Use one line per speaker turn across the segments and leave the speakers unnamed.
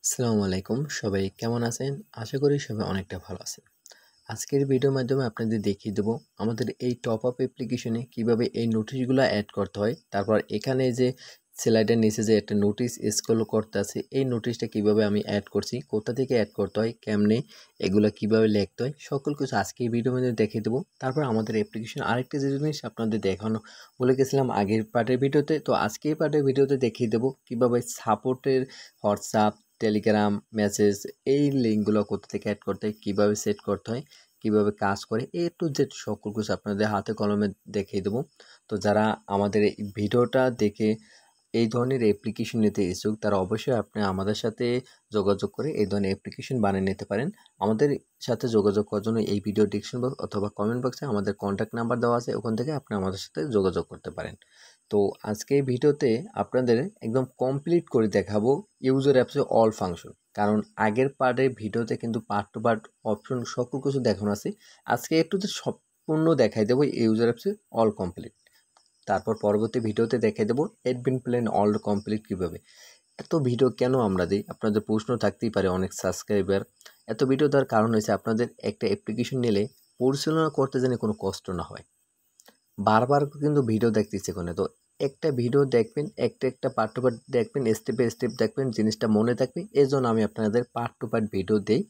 আসসালামু আলাইকুম, সবাই কেমন আছেন? আশা করি সবাই অনেকটা ভালো আছেন। আজকের ভিডিওর মাধ্যমে আপনাদের দেখিয়ে দেবো আমাদের এই টপ আপ অ্যাপ্লিকেশনে কিভাবে এই নোটিশগুলো অ্যাড করতে হয়। তারপর এখানে যে স্লাইডের নিচে যে একটা নোটিশ স্ক্রল করতে আছে, এই নোটিশটা কিভাবে আমি অ্যাড করছি, কোথা থেকে অ্যাড করতে হয়, কেমনে এগুলো কিভাবে লিখতে হয়, সকল কিছু আজকে এই ভিডিওর মধ্যে দেখিয়ে দেবো। তারপর আমাদের অ্যাপ্লিকেশন আরেকটা যে জিনিস আপনাদের দেখানো বলে গেছিলাম আগের পার্টের ভিডিওতে, তো আজকে এই পার্টের ভিডিওতে দেখিয়ে দেবো কিভাবে সাপোর্টের হোয়াটসঅ্যাপ, টেলিগ্রাম, মেসেজ এই লিঙ্কগুলো কোথা থেকে অ্যাড করতে হয়, কীভাবে সেট করতে হয়, কীভাবে কাজ করে, টু জেড সকল কিছু আপনাদের হাতে কলমে দেখিয়ে দেবো। তো যারা আমাদের এই ভিডিওটা দেখে এই ধরনের অ্যাপ্লিকেশন নিতে ইচ্ছুক, তারা অবশ্যই আপনি আমাদের সাথে যোগাযোগ করে এই ধরনের অ্যাপ্লিকেশন বানিয়ে নিতে পারেন। আমাদের সাথে যোগাযোগ করার জন্য এই ভিডিও ডিসক্রিপশন বক্স অথবা কমেন্ট বক্সে আমাদের কন্ট্যাক্ট নাম্বার দেওয়া আছে, ওখান থেকে আপনি আমাদের সাথে যোগাযোগ করতে পারেন। তো আজকে এই ভিডিওতে আপনাদের একদম কমপ্লিট করে দেখাবো ইউজার অ্যাপসে অল ফাংশন। কারণ আগের পার্টের ভিডিওতে কিন্তু পার্ট টু পার্ট অপশন সকল কিছু দেখানো আছে। আজকে একটু সম্পূর্ণ দেখাই দেবো ইউজার অ্যাপসে অল কমপ্লিট। তারপর পরবর্তী ভিডিওতে দেখাই দেবো অ্যাডমিন প্ল্যান অল কমপ্লিট কীভাবে। এত ভিডিও কেন আমরা দিই, আপনাদের প্রশ্ন থাকতেই পারে অনেক সাবস্ক্রাইবার। এত ভিডিও দেওয়ার কারণ হয়েছে আপনাদের একটা অ্যাপ্লিকেশন নিলে পরিচালনা করতে যেন কোনো কষ্ট না হয়। বারবার কিন্তু ভিডিও দেখতে ইচ্ছে করে না। তো একটা ভিডিও দেখবেন, একটা পার্ট টু পার্ট দেখবেন, স্টেপ বাই স্টেপ দেখবেন, জিনিসটা মনে থাকবে। এজন্য আমি আপনাদের পার্ট টু পার্ট ভিডিও দেই।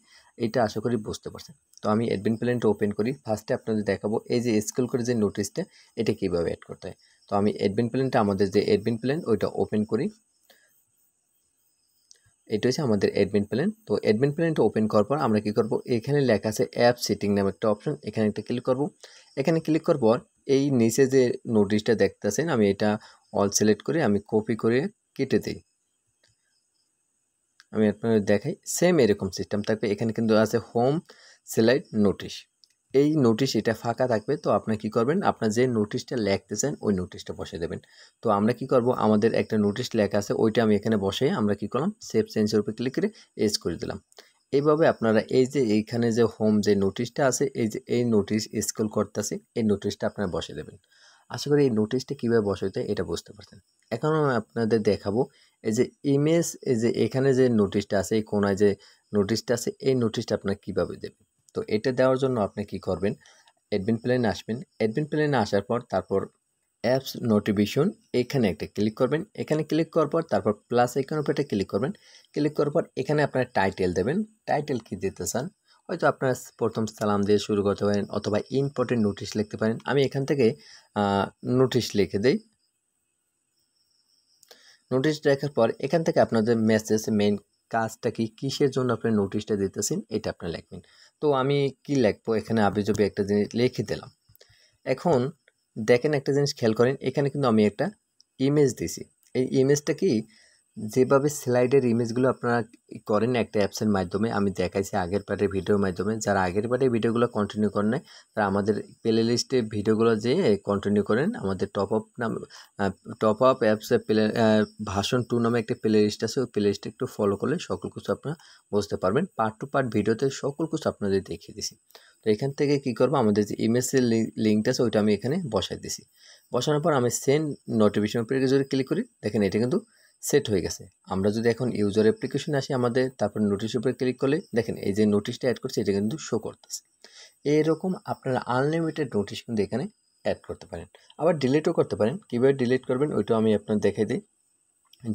এটা আশা করি বুঝতে পারছেন। তো আমি অ্যাডমিন প্ল্যানটা ওপেন করি। ফার্স্টে আপনাদের দেখাবো এই যে স্ক্রল করে যে নোটিশটা, এটা কীভাবে অ্যাড করতে হয়। তো আমি অ্যাডমিন প্ল্যানটা, আমাদের যে অ্যাডমিন প্ল্যান ওইটা ওপেন করি। এটা হচ্ছে আমাদের অ্যাডমিন প্ল্যান। তো অ্যাডমিন প্ল্যানটা ওপেন করার পর আমরা কী করব, এখানে লেখা আছে অ্যাপ সেটিং নামে একটা অপশন, এখানে একটা ক্লিক করব। এখানে ক্লিক করার পর এই নিচে যে নোটিশটা দেখতেছেন, আমি এটা অল সিলেক্ট করে আমি কপি করে কেটে দিই। আমি আপনাদের দেখাই, সেম এরকম সিস্টেম থাকবে। এখানে কিন্তু আছে হোম স্লাইড নোটিশ। এই নোটিশ এটা ফাঁকা থাকবে। তো আপনি কি করবেন, আপনার যে নোটিশটা লিখতেছেন ওই নোটিশটা বসিয়ে দেবেন। তো আমরা কি করব, আমাদের একটা নোটিশ লেখা আছে ওইটা আমি এখানে বসিয়ে আমরা কি করলাম, সেভ চেঞ্জের উপর ক্লিক করে এজ করে দিলাম। এইভাবে আপনারা এই যে এইখানে যে হোম যে নোটিশটা আছে, এই যে এই নোটিশ স্ক্রল করতেছে, এই নোটিশটা আপনারা বসিয়ে দেবেন। আশা করি এই নোটিশটা কীভাবে বসাইতে এটা বুঝতে পারছেন। এখন আমি আপনাদের দেখাবো এই যে ইমেজ, এই যে এখানে যে নোটিশটা আছে, এই কোনায় যে নোটিশটা আছে, এই নোটিশটা আপনারা কীভাবে দেবেন। তো এটা দেওয়ার জন্য আপনি কি করবেন, অ্যাডমিন প্ল্যানে আসবেন। অ্যাডমিন প্ল্যানে আসার পর তারপর অ্যাপস নোটিফিকেশন এখানে একটা ক্লিক করবেন। এখানে ক্লিক করার পর তারপর প্লাস আইকনের উপর একটা ক্লিক করবেন। ক্লিক করার পর এখানে আপনারা টাইটেল দেবেন। টাইটেল কি দিতে চান, হয়তো আপনারা প্রথম সালাম দিয়ে শুরু করতে পারেন অথবা ইম্পর্টেন্ট নোটিশ লিখতে পারেন। আমি এখান থেকে নোটিশ লিখে দেই। নোটিশ দেখার পর এখান থেকে আপনাদের মেসেজ মেইন কাজটা কি, কিসের জন্য আপনি নোটিশটা দিতেছেন, এটা আপনি লিখবেন। তো আমি কি লিখবো, এখানে আবিজাবি একটা জিনিস লিখে দিলাম। এখন দেখেন একটা জিনিস খেয়াল করেন, এখানে কিন্তু আমি একটা ইমেজ দিছি। এই ইমেজটা কি, যেভাবে স্লাইডের ইমেজগুলো আপনারা করেন একটা অ্যাপসের মাধ্যমে, আমি দেখাইছি আগের পার্টের ভিডিওর মাধ্যমে। যারা আগের পার্টের ভিডিওগুলো কন্টিনিউ করেন নাই, তারা আমাদের প্লে লিস্টে ভিডিওগুলো যেয়ে কন্টিনিউ করেন। আমাদের টপ আপ অ্যাপসের প্লে ভার্সন 2 নামে একটা প্লে লিস্ট আছে, ওই প্লে লিস্টে একটু ফলো করলে সকল কিছু আপনারা বুঝতে পারবেন। পার্ট টু পার্ট ভিডিওতে সকল কিছু আপনাদের দেখিয়ে দিছি। তো এখান থেকে কি করবো, আমাদের যে ইমেজের লিঙ্কটা আছে ওইটা আমি এখানে বসাই দিছি। বসানোর পর আমি সেন্ড নোটিফিকেশন উপরে যদি ক্লিক করি, দেখেন এটা কিন্তু সেট হয়ে গেছে। আমরা যদি এখন ইউজার অ্যাপ্লিকেশন আসি আমাদের, তারপর নোটিশ উপরে ক্লিক করলে দেখেন এই যে নোটিশটা অ্যাড করছে এটা কিন্তু শো করতেছে। এরকম আপনারা আনলিমিটেড নোটিশ কিন্তু এখানে অ্যাড করতে পারেন, আবার ডিলিটও করতে পারেন। কীভাবে ডিলিট করবেন ওইটাও আমি আপনার দেখাই দিই।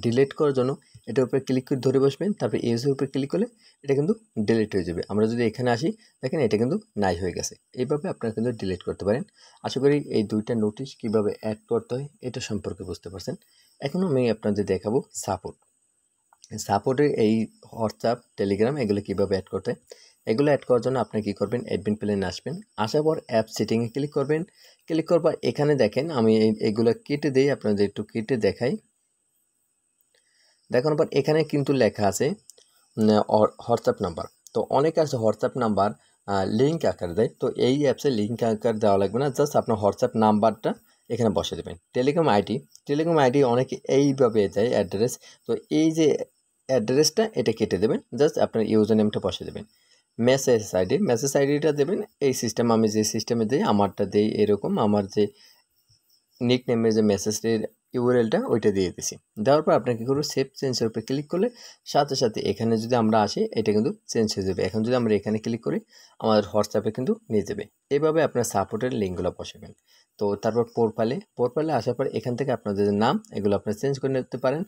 ডিলিট করার জন্য এটার উপরে ক্লিক করে ধরে বসবেন, তারপরে ইউজের উপরে ক্লিক করলে এটা কিন্তু ডিলিট হয়ে যাবে। আমরা যদি এখানে আসি, দেখেন এটা কিন্তু নাই হয়ে গেছে। এইভাবে আপনারা কিন্তু ডিলিট করতে পারেন। আশা করি এই দুইটা নোটিশ কিভাবে অ্যাড করতে হয় এটা সম্পর্কে বুঝতে পারছেন। এখন আমি আপনাদের দেখাবো সাপোর্টের এই হোয়াটসঅ্যাপ, টেলিগ্রাম এগুলো কীভাবে অ্যাড করতে হয়। এগুলো অ্যাড করার জন্য আপনি কী করবেন, অ্যাডমিন প্ল্যানে আসবেন। আসার পর অ্যাপ সেটিংয়ে ক্লিক করবেন। ক্লিক করার পর এখানে দেখেন আমি এগুলো কেটে দিই, আপনাদের একটু কেটে দেখাই। দেখানোর পর এখানে কিন্তু লেখা আছে হোয়াটসঅ্যাপ নাম্বার। তো অনেকে আছে হোয়াটসঅ্যাপ নাম্বার লিঙ্ক আকার দেয়। তো এই অ্যাপসে লিঙ্ক আকার দেওয়া লাগবে না, জাস্ট আপনার হোয়াটসঅ্যাপ নাম্বারটা এখানে বসে দেবেন। টেলিগ্রাম আইডি অনেকে এইভাবে দেয় অ্যাড্রেস। তো এই যে অ্যাড্রেসটা এটা কেটে দেবেন, জাস্ট আপনার ইউজার নেমটা বসে দেবেন। মেসেজ আইডিটা দেবেন এই সিস্টেম, আমি যে সিস্টেমে দিই আমারটা দিই এরকম। আমার যে নিক নেমের যে মেসেজের ইউআরএলটা ওইটা দিয়ে দিছি। দেওয়ার পর আপনাকে কি করবো, সেভ চেঞ্জের উপরে ক্লিক করলে সাথে সাথে এখানে যদি আমরা আসি এটা কিন্তু চেঞ্জ হয়ে যাবে। এখন যদি আমরা এখানে ক্লিক করি আমাদের হোয়াটসঅ্যাপে কিন্তু নিয়ে যাবে। এইভাবে আপনার সাপোর্টের লিঙ্কগুলো বসাবেন। তো তারপর পোরপালে আসার পর এখান থেকে আপনাদের নাম এগুলো আপনারা চেঞ্জ করে নিতে পারেন।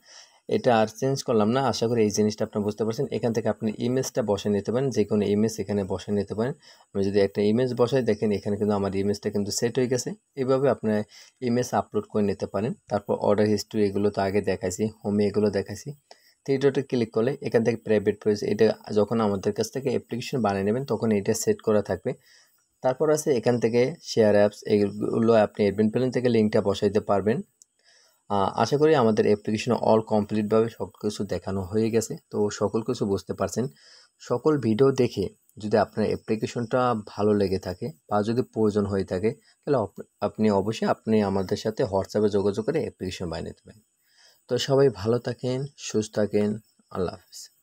এটা আর চেঞ্জ করলাম না, আশা করি এই জিনিসটা আপনারা বুঝতে পারছেন। এখান থেকে আপনি ইমেজটা বসায় নিতে পারেন, যে কোনো ইমেজ এখানে বসায় নিতে পারেন। আমি যদি একটা ইমেজ বসাই দেখেন এখানে কিন্তু আমার ইমেজটা কিন্তু সেট হয়ে গেছে। এভাবে আপনার ইমেজ আপলোড করে নিতে পারেন। তারপর অর্ডার হিস্ট্রি এগুলো তো আগে দেখাইছি, হোমে এগুলো দেখাইছি। থ্রি ডটে ক্লিক করলে এখান থেকে প্রাইভেট পেজ, এটা যখন আমাদের কাছ থেকে অ্যাপ্লিকেশন বানিয়ে নেবেন তখন এটা সেট করা থাকবে। তারপর আছে এখান থেকে শেয়ার অ্যাপস, এগুলো আপনি অ্যাডমিন প্যানেল থেকে লিঙ্কটা বসাইতে পারবেন। আশা করি আমাদের অ্যাপ্লিকেশনে অল কমপ্লিটভাবে সব কিছু দেখানো হয়ে গেছে। তো সকল কিছু বুঝতে পারছেন। সকল ভিডিও দেখে যদি আপনার অ্যাপ্লিকেশনটা ভালো লেগে থাকে বা যদি প্রয়োজন হয়ে থাকে তাহলে আপনি অবশ্যই আমাদের সাথে হোয়াটসঅ্যাপে যোগাযোগ করে অ্যাপ্লিকেশন বানিয়ে নিতে পারেন। তো সবাই ভালো থাকেন, সুস্থ থাকেন। আল্লাহ হাফেজ।